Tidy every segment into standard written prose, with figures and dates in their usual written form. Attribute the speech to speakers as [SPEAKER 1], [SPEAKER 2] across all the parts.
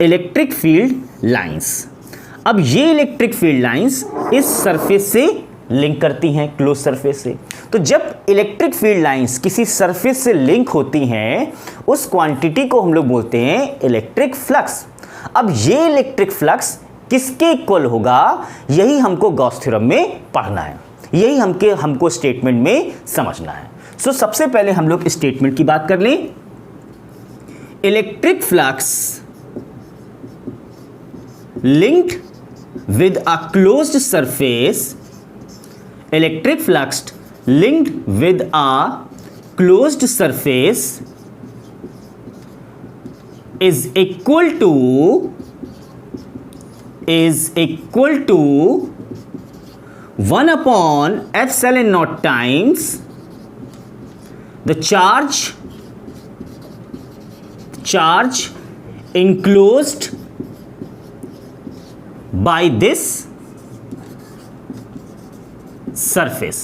[SPEAKER 1] Electric field lines. अब ये electric field lines इस सरफेस से लिंक करती हैं, क्लोज सरफेस से। तो जब इलेक्ट्रिक फील्ड लाइंस किसी सरफेस से लिंक होती हैं, उस क्वांटिटी को हम लोग बोलते हैं इलेक्ट्रिक फ्लक्स। अब ये इलेक्ट्रिक फ्लक्स किसके इक्वल होगा, यही हमको गॉस थ्योरम में पढ़ना है, यही हमको स्टेटमेंट में समझना है। सो सबसे पहले हम लोग स्टेटमेंट की बात कर लें। Electric flux linked with a closed surface, electric flux linked with a closed surface is equal to 1 upon epsilon naught times the charge enclosed by this surface।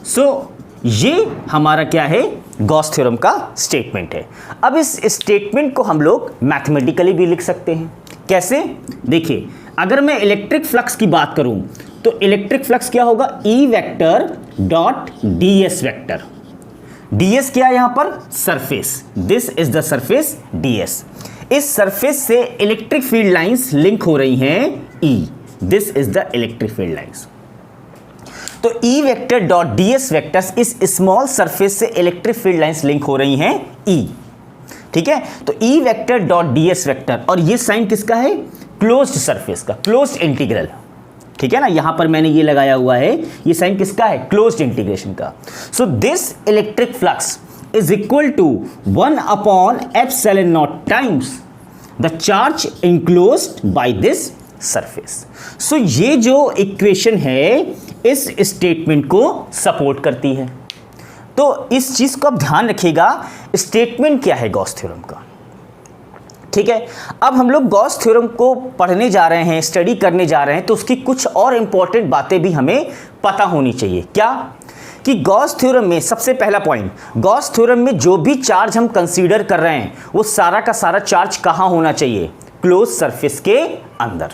[SPEAKER 1] सो ये हमारा क्या है, गॉस थ्योरम का स्टेटमेंट है। अब इस स्टेटमेंट को हम लोग मैथमेटिकली भी लिख सकते हैं। कैसे, देखिए, अगर मैं इलेक्ट्रिक फ्लक्स की बात करूं तो इलेक्ट्रिक फ्लक्स क्या होगा, E vector dot d s vector. D s क्या है यहां पर, surface, this is the surface d s. इस सरफेस से इलेक्ट्रिक फील्ड लाइंस लिंक हो रही हैं E, this is the electric field lines. तो E vector dot d s vectors, इस स्मॉल सरफेस से इलेक्ट्रिक फील्ड लाइंस लिंक हो रही हैं ई, ठीक है। तो E vector dot d s vector, और ये साइन किसका है, क्लोज्ड सरफेस का, क्लोज्ड इंटीग्रल, ठीक है ना, यहां पर मैंने ये लगाया हुआ है, ये साइन किसका है, क्लोज्ड इंटीग्रेशन का। So this electric flux is equal to 1 upon epsilon naught times the charge enclosed by this surface। so ये जो इक्वेशन है इस स्टेटमेंट को सपोर्ट करती है। तो इस चीज को आप ध्यान रखिएगा, स्टेटमेंट क्या है गॉस थ्योरम का, ठीक है। अब हम लोग गॉस थ्योरम को पढ़ने जा रहे हैं, स्टडी करने जा रहे हैं, तो उसकी कुछ और इंपॉर्टेंट बातें भी हमें पता होनी चाहिए। क्या कि गॉस थ्योरम में सबसे पहला पॉइंट, गॉस थ्योरम में जो भी चार्ज हम कंसीडर कर रहे हैं वो सारा का सारा चार्ज कहां होना चाहिए, क्लोज सरफेस के अंदर।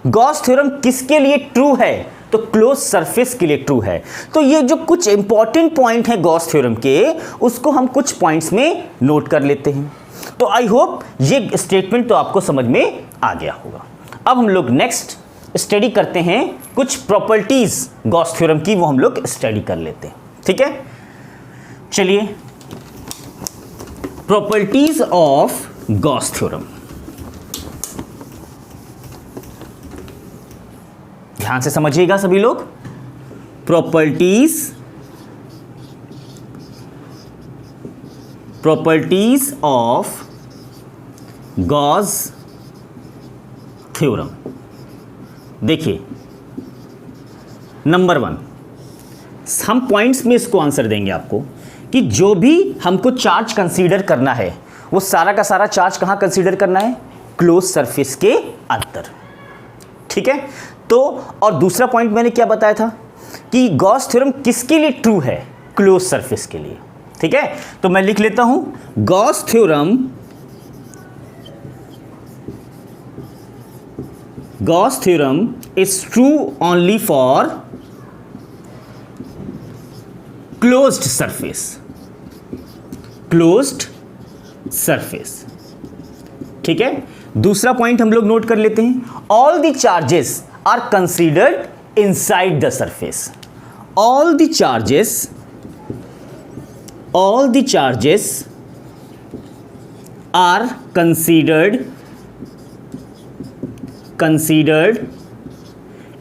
[SPEAKER 1] गॉस थ्योरम किसके लिए ट्रू है, तो क्लोज सरफेस के लिए ट्रू है। तो ये जो कुछ इंपॉर्टेंट पॉइंट है गॉस थ्योरम के, उसको हम कुछ पॉइंट्स में नोट कर लेते हैं। तो आई होप ये स्टेटमेंट तो आपको समझ में आ गया होगा। अब हम लोग नेक्स्ट स्टडी करते हैं कुछ प्रॉपर्टीज गॉस थ्योरम की, वो हम लोग स्टडी कर लेते हैं, ठीक है। चलिए, प्रॉपर्टीज ऑफ गॉस थ्योरम, ध्यान से समझिएगा सभी लोग। Properties of Gauss theorem. देखिए, नंबर 1, हम पॉइंट्स में इसको आंसर देंगे आपको कि जो भी हमको चार्ज कंसीडर करना है वो सारा का सारा चार्ज कहां कंसीडर करना है, क्लोज सरफेस के अंदर, ठीक है। तो और दूसरा पॉइंट मैंने क्या बताया था कि गॉस थ्योरम किसके लिए ट्रू है, क्लोज सरफेस के लिए, ठीक है। तो मैं लिख लेता हूं, Gauss theorem is true only for closed surface, ठीक है। दूसरा पॉइंट हम लोग नोट कर लेते हैं, all the charges are considered inside the surface। all the charges are considered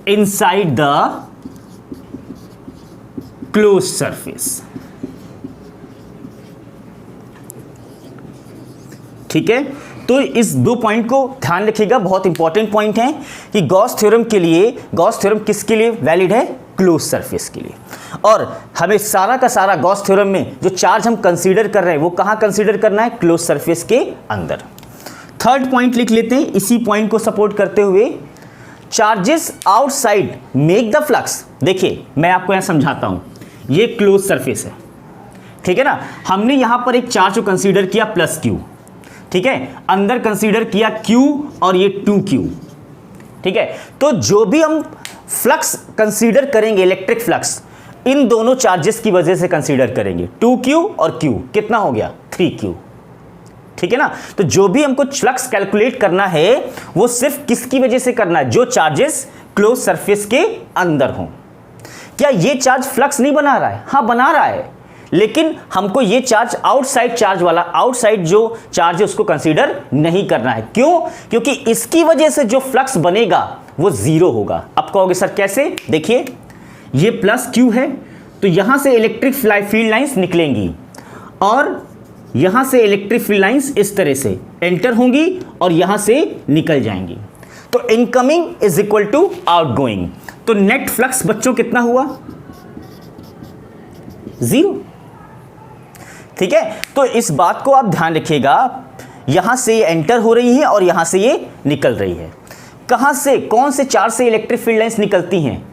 [SPEAKER 1] inside the closed surface, ठीक है। तो इस दो पॉइंट को ध्यान रखिएगा, बहुत इंपॉर्टेंट पॉइंट है कि गॉस थ्योरम किसके लिए वैलिड है, क्लोज सरफेस के लिए। और हमें सारा का सारा गॉस थ्योरम में जो चार्ज हम कंसीडर कर रहे हैं वो कहां कंसीडर करना है, क्लोज सरफेस के अंदर। थर्ड पॉइंट लिख लेते हैं इसी पॉइंट को सपोर्ट करते हुए, charges outside make the flux. देखिए, मैं आपको यहां समझाता हूं, ये क्लोज सरफेस है, ठीक है ना। हमने यहां पर एक चार्ज को कंसीडर किया प्लस क्यू, ठीक है, अंदर कंसीडर किया Q और ये 2Q, ठीक है। तो जो भी हम फ्लक्स कंसीडर करेंगे, इलेक्ट्रिक फ्लक्स, इन दोनों चार्जेस की वजह से कंसीडर करेंगे, 2Q और Q, कितना हो गया 3Q, ठीक है ना। तो जो भी हमको फ्लक्स कैलकुलेट करना है वो सिर्फ किसकी वजह से करना है, जो चार्जेस क्लोज सरफेस के अंदर हों। क्या ये चार्ज फ्लक्स नहीं बना रहा है? हाँ बना रहा है, लेकिन हमको ये चार्ज आउटसाइड चार्ज वाला, आउटसाइड जो चार्ज है उसको कंसीडर नहीं करना है। क्यों? क्योंकि इसकी वजह से जो फ्लक्स बनेगा वो जीरो होगा। अब कहोगे सर कैसे? देखिए ये प्लस Q है, तो यहां से इलेक्ट्रिक फील्ड लाइंस निकलेंगी और यहां से इलेक्ट्रिक फील्ड लाइंस इस तरह से एंटर होंगी और यहां से निकल जाएंगी। तो incoming is equal to outgoing. तो नेट फ्लक्स बच्चों कितना हुआ? 0, ठीक है। तो इस बात को आप ध्यान रखिएगा, यहां से ये एंटर हो रही है और यहां से ये निकल रही है। कहां से, कौन से चार्ज से इलेक्ट्रिक फील्ड लाइंस निकलती हैं?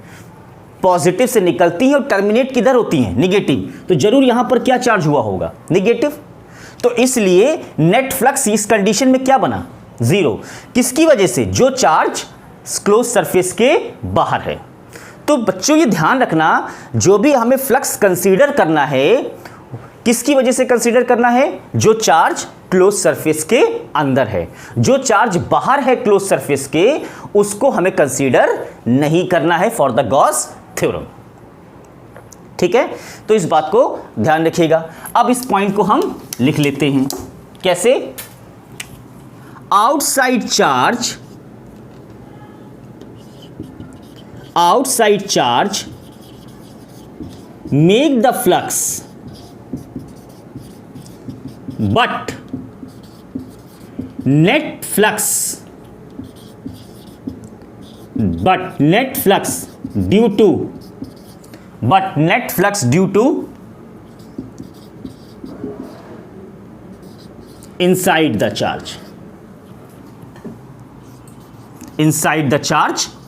[SPEAKER 1] पॉजिटिव से निकलती हैं और टर्मिनेट किधर होती हैं? निगेटिव। तो जरूर यहां पर क्या चार्ज हुआ होगा? निगेटिव। तो इसलिए नेट फ्लक्स इस कंडीशन में क्या बना? 0। किसकी वजह से? जो चार्ज क्लोज सरफेस के बाहर है। तो बच्चों ये ध्यान रखना, जो भी हमें फ्लक्स कंसीडर करना है किसकी वजह से कंसीडर करना है? जो चार्ज क्लोज सरफेस के अंदर है। जो चार्ज बाहर है क्लोज सरफेस के, उसको हमें कंसीडर नहीं करना है फॉर द गॉस थ्योरम, ठीक है। तो इस बात को ध्यान रखिएगा। अब इस पॉइंट को हम लिख लेते हैं। कैसे? Outside charge make the flux but net flux due to inside the charge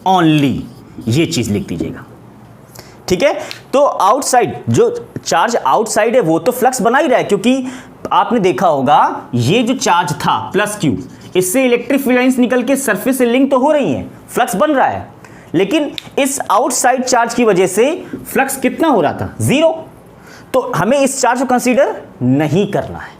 [SPEAKER 1] only, ये चीज लिख दीजिएगा, ठीक है। तो आउटसाइड, जो चार्ज आउटसाइड है वो तो फ्लक्स बना ही रहा है, क्योंकि आपने देखा होगा ये जो चार्ज था प्लस Q, इससे इलेक्ट्रिक फील्ड लाइंस निकल के सरफेस से लिंक तो हो रही हैं, फ्लक्स बन रहा है। लेकिन इस आउटसाइड चार्ज की वजह से फ्लक्स कितना हो रहा था? 0। तो हमें इस चार्ज को कंसीडर नहीं करना है,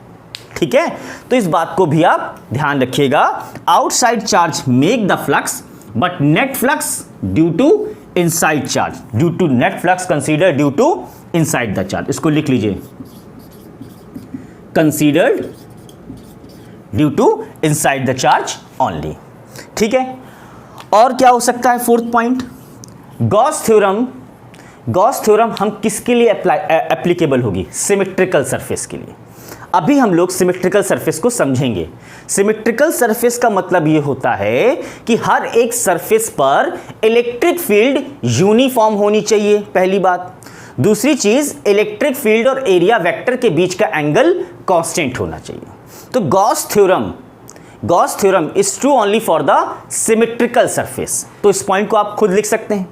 [SPEAKER 1] ठीक है। तो इस बात को भी आप ध्यान रखिएगा। Outside charge make the flux but net flux due to inside charge, due to net flux consider due to inside the charge. इसको लिख लीजिए, considered due to inside the charge only, ठीक है। और क्या हो सकता है? फोर्थ पॉइंट, गॉस थ्योरम हम किसके लिए एप्लीकेबल होगी? सिमेट्रिकल सरफेस के लिए। अभी हम लोग सिमेट्रिकल सरफेस को समझेंगे। सिमेट्रिकल सरफेस का मतलब यह होता है कि हर एक सरफेस पर इलेक्ट्रिक फील्ड यूनिफॉर्म होनी चाहिए, पहली बात। दूसरी चीज, इलेक्ट्रिक फील्ड और एरिया वेक्टर के बीच का एंगल कांस्टेंट होना चाहिए। तो Gauss theorem is true only for the symmetrical surface. तो इस पॉइंट को आप खुद लिख सकते हैं,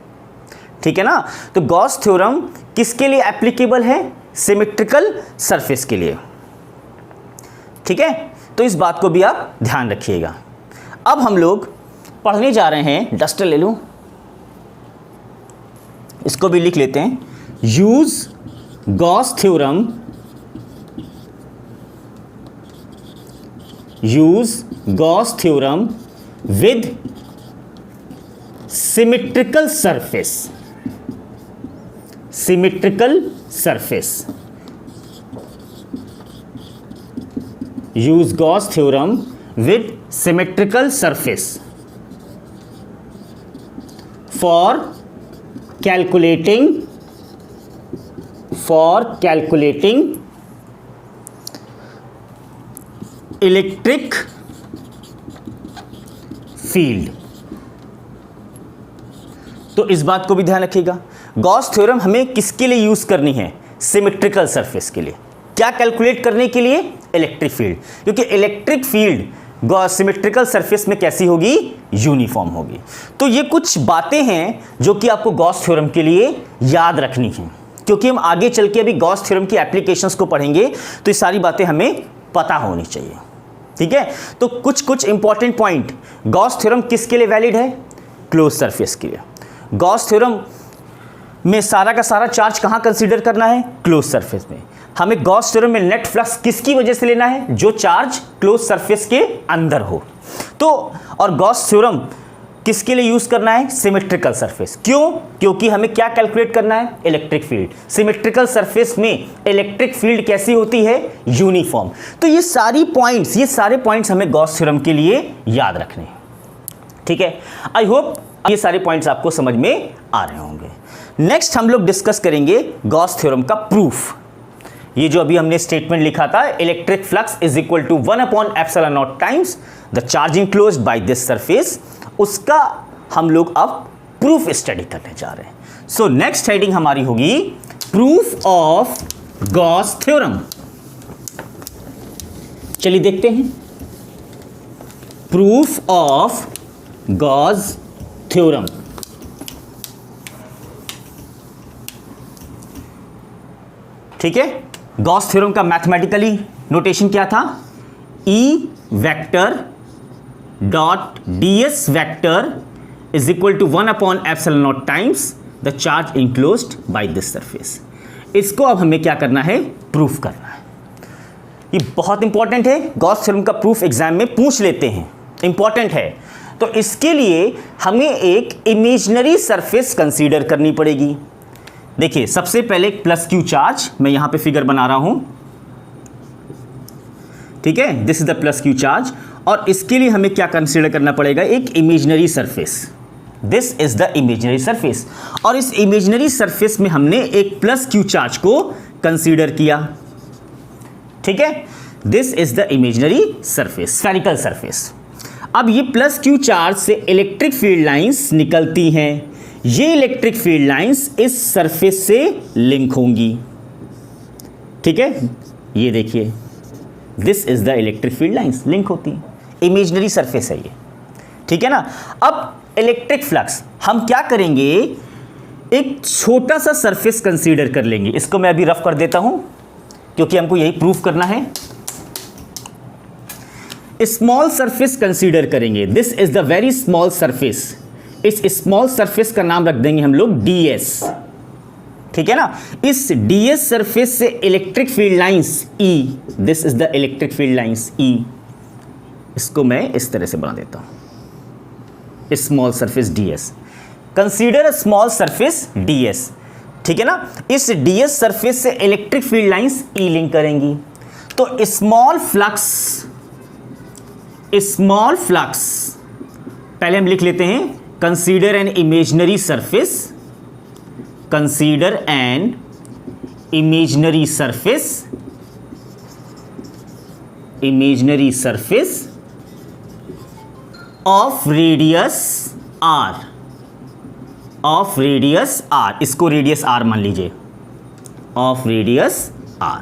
[SPEAKER 1] ठीक है ना। तो गॉस थ्योरम किसके लिए एप्लीकेबल है? सिमेट्रिकल सरफेस के लिए, ठीक है। तो इस बात को भी आप ध्यान रखिएगा। अब हम लोग पढ़ने जा रहे हैं, डस्टर ले लो, इसको भी लिख लेते हैं। Use Gauss theorem with symmetrical surface. use Gauss theorem with symmetrical surface for calculating electric field। तो इस बात को भी ध्यान रखिएगा, गॉस थ्योरम हमें किसके लिए यूज करनी है? सिमेट्रिकल सरफेस के लिए। क्या कैलकुलेट करने के लिए? इलेक्ट्रिक फील्ड, क्योंकि इलेक्ट्रिक फील्ड सिमेट्रिकल सरफेस में कैसी होगी? यूनिफॉर्म होगी। तो ये कुछ बातें हैं जो कि आपको गॉस थ्योरम के लिए याद रखनी है, क्योंकि हम आगे चल के अभी गॉस थ्योरम की एप्लीकेशंस को पढ़ेंगे, तो ये सारी बातें हमें पता होनी चाहिए, ठीक है, तो कुछ कुछ इंपॉर्टेंट पॉइंट, गॉस थ्योरम किसके लिए वैलिड है? क्लोज सरफेस के लिए। गॉस थ्योरम में सारा का सारा चार्ज कहाँ कंसीडर करना है? क्लोज सरफेस में। हमें गॉस थ्योरम में नेट फ्लक्स किसकी वजह से लेना है? जो चार्ज क्लोज सरफेस के अंदर हो। तो और गॉस थ्योरम किसके लिए यूज करना है? Symmetrical surface. क्यों? क्योंकि हमें क्या कैलकुलेट करना है? Electric field. सिमेट्रिकल सरफेस में इलेक्ट्रिक फील्ड कैसी होती है? यूनिफॉर्म। तो ये सारे पॉइंट्स हमें गॉस थ्योरम के लिए याद रखने हैं। ठीक है, आई होप ये सारे पॉइंट्स आपको समझ में आ रहे होंगे। नेक्स्ट हम लोग डिस्कस करेंगे गॉस थ्योरम का प्रूफ। ये जो अभी हमने स्टेटमेंट लिखा था, electric flux is equal to 1/ε0 times the charge enclosed by this surface, उसका हम लोग अब प्रूफ स्टडी करने जा रहे हैं। सो नेक्स्ट हेडिंग हमारी होगी प्रूफ ऑफ गॉस थ्योरम। चलिए देखते हैं प्रूफ ऑफ गॉस थ्योरम। ठीक है, गॉस थ्योरम का मैथमेटिकली नोटेशन क्या था? E vector dot ds vector is equal to 1/ε0 times the charge enclosed by this surface. इसको अब हमें क्या करना है? प्रूफ करना है। ये बहुत इंपॉर्टेंट है, गॉस थ्योरम का प्रूफ एग्जाम में पूछ लेते हैं, इंपॉर्टेंट है। तो इसके लिए हमें एक इमेजिनरी सरफेस कंसीडर करनी पड़ेगी। देखिए, सबसे पहले एक प्लस क्यू चार्ज, मैं यहां पे फिगर बना रहा हूं, ठीक है, this is the plus Q charge, और इसके लिए हमें क्या कंसीडर करना पड़ेगा? एक imaginary surface. This is the imaginary surface, और इस इमेजिनरी सरफेस में हमने एक प्लस क्यू चार्ज को कंसीडर किया। ठीक है, this is the imaginary surface, spherical surface. अब ये प्लस क्यू चार्ज से इलेक्ट्रिक फील्ड लाइंस निकलती हैं। ये इलेक्ट्रिक फील्ड लाइंस इस सरफेस से लिंक होंगी। ठीक है, ये देखिए, this is the electric field lines link होती है, इमेजिनरी सरफेस है ये। ठीक है ना। अब इलेक्ट्रिक फ्लक्स हम क्या करेंगे? एक छोटा सा सरफेस कंसीडर कर लेंगे। इसको मैं अभी रफ कर देता हूं क्योंकि हमको यही प्रूफ करना है। स्मॉल सरफेस कंसीडर करेंगे, this is the very small surface. इस स्मॉल सरफेस का नाम रख देंगे हम लोग ds। ठीक है ना। इस ds सरफेस से electric field lines E, this is the electric field lines E। इसको मैं इस तरह से बना देता हूं, small surface ds। Consider a small surface ds। ठीक है ना। इस ds सरफेस से electric field lines E link करेंगी। तो स्मॉल फ्लक्स पहले हम लिख लेते हैं, consider an imaginary surface, consider an imaginary surface of radius r, इसको रेडियस r मान लीजिए, ऑफ रेडियस r।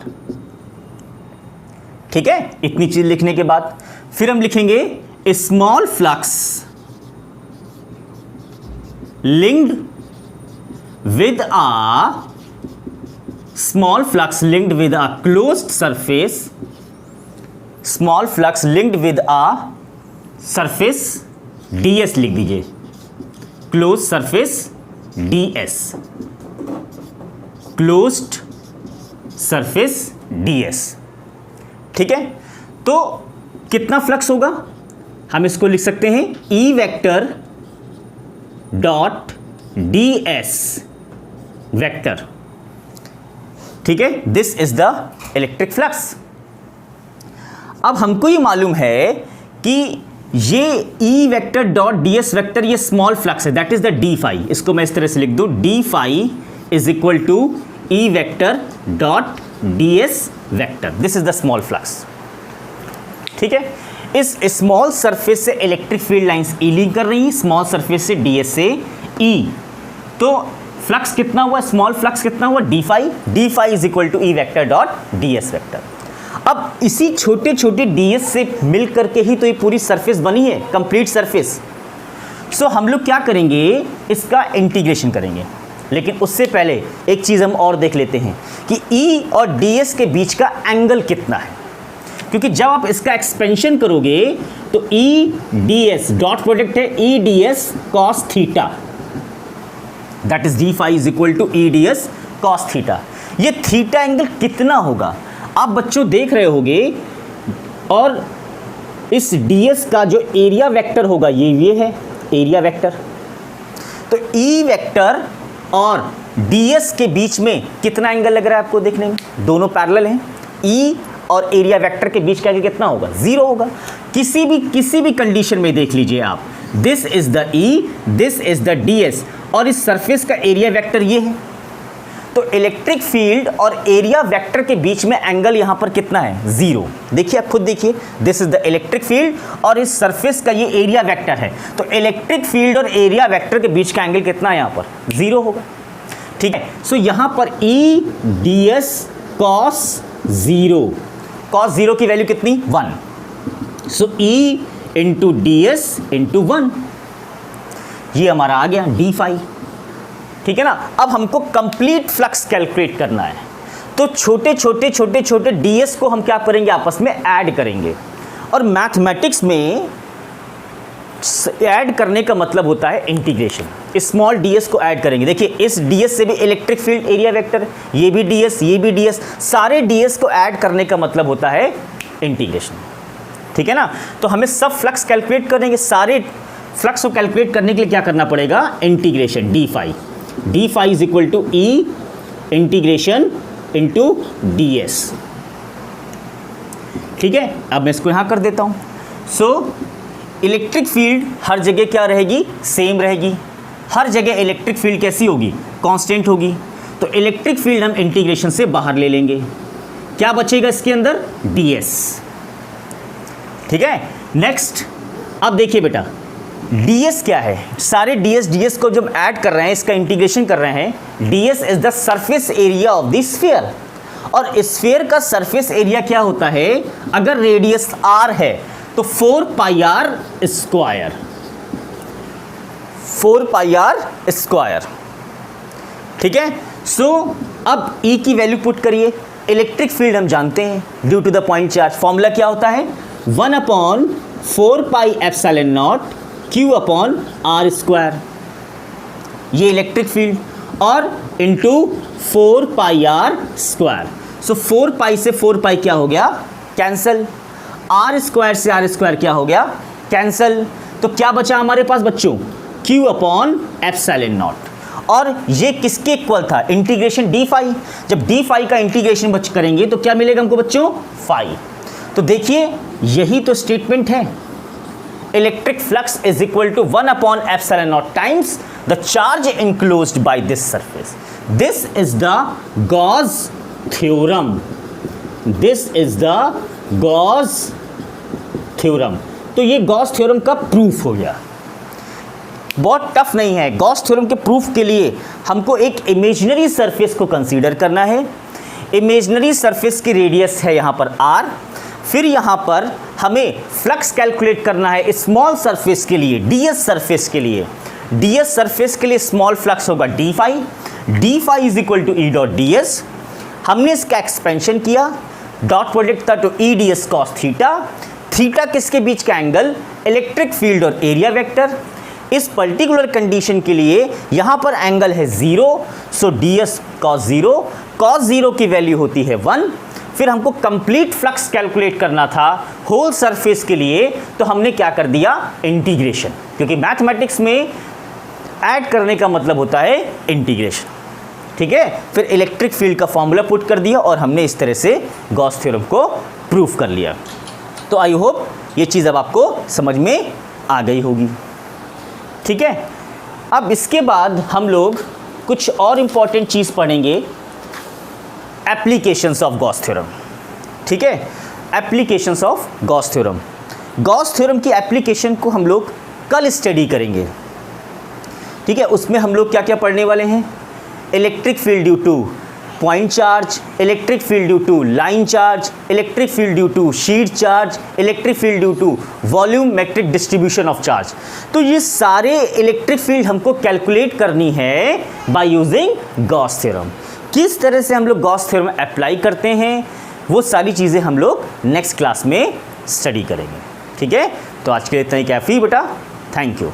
[SPEAKER 1] ठीक है, इतनी चीज लिखने के बाद फिर हम लिखेंगे small flux linked with a closed surface, small flux linked with a surface ds लिख दीजिए, closed surface ds, closed surface ds। ठीक है, तो कितना फ्लक्स होगा? हम इसको लिख सकते हैं E vector dot ds vector. ठीक है, this is the electric flux. अब हमको ये मालूम है कि ये E vector dot ds vector ये स्मॉल फ्लक्स है, that is the d phi. इसको मैं इस तरह से लिख दूं, d phi is equal to E vector dot ds vector, this is the small flux. ठीक है, इस स्मॉल सरफेस से electric field lines E link कर रही है, स्मॉल सरफेस से ds से E। तो फ्लक्स कितना हुआ? स्मॉल फ्लक्स कितना हुआ? d phi is equal to E vector dot ds vector. अब इसी छोटे छोटे ds से मिल करके ही तो ये पूरी सरफेस बनी है, कंप्लीट सरफेस। सो हम लोग क्या करेंगे? इसका इंटीग्रेशन करेंगे। लेकिन उससे पहले एक चीज हम और देख लेते हैं कि E और ds के बीच का एंगल कितना है। क्योंकि जब आप इसका एक्सपेंशन करोगे तो E d s, dot product है E d s cos theta, that is d phi is equal to E d s cos theta. ये थीटा एंगल कितना होगा आप बच्चों देख रहे होगे, और इस ds का जो एरिया वेक्टर होगा ये है एरिया वेक्टर। तो E वेक्टर और ds के बीच में कितना एंगल लग रहा है आपको देखने में, दोनों पैरेलल हैं। E और एरिया वेक्टर के बीच का एंगल कितना होगा, 0 होगा। किसी भी कंडीशन में देख लीजिए आप, this is the E, this is the ds, और इस सरफेस का एरिया वेक्टर ये है। तो इलेक्ट्रिक फील्ड और एरिया वेक्टर के बीच में एंगल यहां पर कितना है, 0। देखिए आप खुद देखिए, this is the electric field और इस सरफेस का ये एरिया वेक्टर है। तो इलेक्ट्रिक फील्ड और एरिया वेक्टर के बीच का एंगल कितना है, यहां पर 0 होगा। ठीक है, सो यहां पर E d s cos 0, cos 0 की वैल्यू कितनी, 1। So E into d s into 1, ये हमारा आ गया डी फाई। ठीक है ना। अब हमको कंप्लीट फ्लक्स कैलकुलेट करना है, तो छोटे छोटे ds को हम क्या करेंगे, आपस में ऐड करेंगे। और मैथमेटिक्स में ऐड करने का मतलब होता है इंटीग्रेशन। स्मॉल ds को ऐड करेंगे। देखिए इस ds से भी इलेक्ट्रिक फील्ड एरिया वेक्टर, ये भी ds, ये भी ds, सारे ds को ऐड करने का मतलब होता है इंटीग्रेशन। ठीक है ना। तो हमें सब फ्लक्स कैलकुलेट करेंगे, सारे फ्लक्स को कैलकुलेट करने के लिए क्या करना पड़ेगा, integration d phi. D phi is equal to E integration into d s. ठीक है, अब मैं इसको यहां कर देता हूं। सो इलेक्ट्रिक फील्ड हर जगह क्या रहेगी, सेम रहेगी। हर जगह इलेक्ट्रिक फील्ड कैसी होगी, कांस्टेंट होगी। तो इलेक्ट्रिक फील्ड हम इंटीग्रेशन से बाहर ले लेंगे, क्या बचेगा इसके अंदर, डी एस। ठीक है, नेक्स्ट अब देखिए बेटा ds क्या है, सारे ds को जब ऐड कर रहे हैं, इसका इंटीग्रेशन कर रहे हैं, ds is the surface area of the sphere. और स्फीयर का सरफेस एरिया क्या होता है, अगर रेडियस r है तो 4 pi r square, 4 pi r square. ठीक है, सो अब E की वैल्यू पुट करिए। इलेक्ट्रिक फील्ड हम जानते हैं due to the point charge, formula क्या होता है, 1/4 pi epsilon naught Q upon R square, ये इलेक्ट्रिक फील्ड, और into 4 pi are square. So 4 pi से 4 पाई क्या हो गया, कैंसल। आर स्क्वायर से आर स्क्वायर क्या हो गया, कैंसल। तो क्या बचा हमारे पास बच्चों, Q अपॉन एप्सिलॉन नॉट। और ये किसके इक्वल था, इंटीग्रेशन डी फाई। जब डी फाई का इंटीग्रेशन करेंगे तो क्या मिलेगा हमको बच्चों, फाई। तो देखिए यही तो स्टेटमेंट है, electric flux is equal to 1/epsilon naught times the charge enclosed by this surface. This is the Gauss theorem. This is the Gauss theorem. तो ये गॉस थ्योरम का प्रूफ हो गया। बहुत टफ नहीं है। गॉस थ्योरम के प्रूफ के लिए हमको एक इमेजिनरी सरफेस को कंसीडर करना है। इमेजिनरी सरफेस की रेडियस है यहाँ पर r। फिर यहाँ पर हमें फ्लक्स कैलकुलेट करना है स्मॉल सरफेस के लिए, ds सरफेस के लिए। ds सरफेस के लिए स्मॉल फ्लक्स होगा d phi. D phi is equal to E dot d s. हमने इसका एक्सपेंशन किया, डॉट प्रोडक्ट था to E d s cos theta. Theta किसके बीच का एंगल, इलेक्ट्रिक फील्ड और एरिया वेक्टर। इस पर्टिकुलर कंडीशन के लिए यहाँ पर एंगल है 0, so d s cos 0। Cos 0 की वैल्यू होती है 1। फिर हमको कंप्लीट फ्लक्स कैलकुलेट करना था होल सरफेस के लिए, तो हमने क्या कर दिया, इंटीग्रेशन, क्योंकि मैथमेटिक्स में ऐड करने का मतलब होता है इंटीग्रेशन। ठीक है, फिर इलेक्ट्रिक फील्ड का फॉर्मूला पुट कर दिया और हमने इस तरह से गॉस थ्योरम को प्रूफ कर लिया। तो आई होप ये चीज़ अब आपको समझ में आ गई होगी। ठीक है, अब इसके बाद हम लोग कुछ और इम्पॉर्टेंट चीज़ पढ़ेंगे, एप्लीकेशंस ऑफ गॉस थ्योरम। ठीक है, applications of Gauss theorem. Gauss theorem की एप्लीकेशन को हम लोग कल स्टडी करेंगे। ठीक है, उसमें हम लोग क्या क्या पढ़ने वाले हैं, electric field due to point charge, electric field due to line charge, electric field due to sheet charge, electric field due to volumetric distribution of charge. तो ये सारे इलेक्ट्रिक फील्ड हमको कैलकुलेट करनी है बाय यूजिंग गॉस थ्योरम। किस तरह से हम लोग गॉस थ्योरम अप्लाई करते हैं, वो सारी चीज़ें हम लोग नेक्स्ट क्लास में स्टडी करेंगे। ठीक है, तो आज के लिए इतना ही काफ़ी बेटा। Thank you.